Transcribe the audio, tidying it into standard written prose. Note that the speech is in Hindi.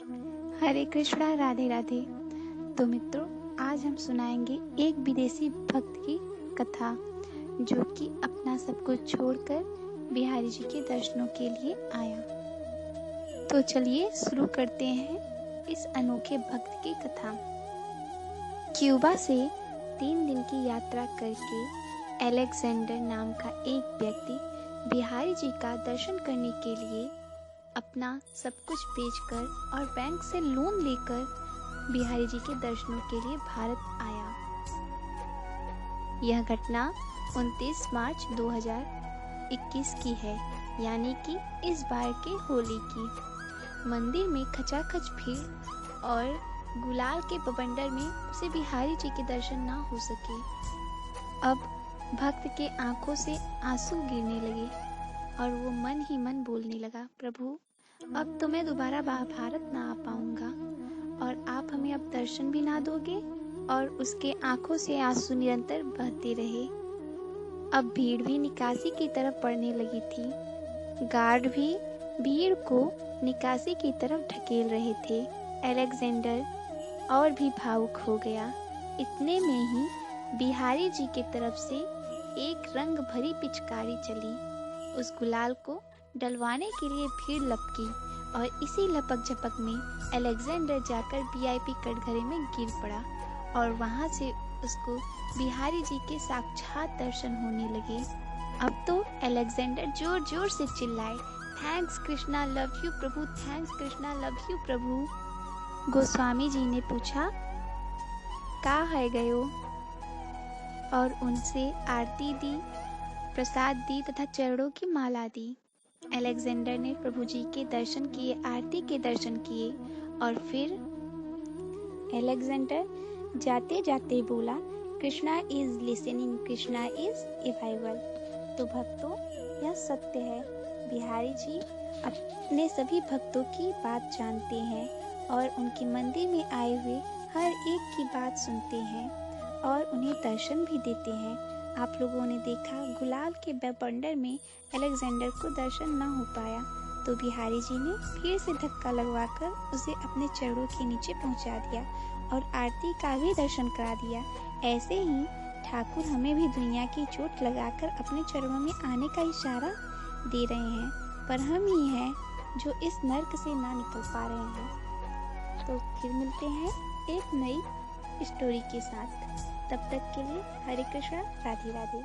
हरे कृष्णा, राधे राधे। तो मित्रों, आज हम सुनाएंगे एक विदेशी भक्त की कथा जो कि अपना सब कुछ छोड़कर बिहारी जी के दर्शनों के लिए आया। तो चलिए शुरू करते हैं इस अनोखे भक्त की कथा। क्यूबा से 3 दिन की यात्रा करके अलेक्जेंडर नाम का एक व्यक्ति बिहारी जी का दर्शन करने के लिए अपना सब कुछ बेचकर और बैंक से लोन लेकर बिहारी जी के दर्शनों के लिए भारत आया। यह घटना 29 मार्च 2021 की है, यानी कि इस बार के होली की। मंदिर में खचाखच भीड़ और गुलाल के बवंडर में उसे बिहारी जी के दर्शन ना हो सके। अब भक्त के आंखों से आंसू गिरने लगे और वो मन ही मन बोलने लगा, प्रभु अब तो मैं दोबारा भारत ना आ पाऊंगा और आप हमें अब दर्शन भी ना दोगे। और उसके आंखों से आंसू निरंतर बहते रहे। अब भीड़ भी निकासी की तरफ बढ़ने लगी थी। गार्ड भी भीड़ को निकासी की तरफ ढकेल रहे थे। अलेक्जेंडर और भी भावुक हो गया। इतने में ही बिहारी जी की तरफ से एक रंग भरी पिचकारी चली। उस गुलाल को डलवाने के लिए भीड़ लपकी और इसी लपक झपक में अलेक्जेंडर जाकर वीआईपी कटघरे में गिर पड़ा और वहां से उसको बिहारी जी के साक्षात दर्शन होने लगे। अब तो अलेक्जेंडर जोर जोर से चिल्लाए, थैंक्स कृष्णा, लव यू प्रभु, थैंक्स कृष्णा, लव यू प्रभु। गोस्वामी जी ने पूछा, कहाँ है गयो? और उनसे आरती दी, प्रसाद दी तथा चरणों की माला दी। अलेक्जेंडर ने प्रभु जी के दर्शन किए, आरती के दर्शन किए और फिर अलेक्जेंडर जाते जाते बोला, Krishna is listening, Krishna is available. तो भक्तों, यह सत्य है, बिहारी जी अपने सभी भक्तों की बात जानते हैं और उनके मंदिर में आए हुए हर एक की बात सुनते हैं और उन्हें दर्शन भी देते हैं। आप लोगों ने देखा, गुलाल के बवंडर में अलेक्जेंडर को दर्शन न हो पाया तो बिहारी जी ने फिर से धक्का लगवाकर उसे अपने चरणों के नीचे पहुंचा दिया और आरती का भी दर्शन करा दिया। ऐसे ही ठाकुर हमें भी दुनिया की चोट लगाकर अपने चरणों में आने का इशारा दे रहे हैं, पर हम ही हैं जो इस नर्क से ना निकल पा रहे हैं। तो फिर मिलते हैं एक नई स्टोरी के साथ। तब तक के लिए हरे कृष्णा, राधे राधे।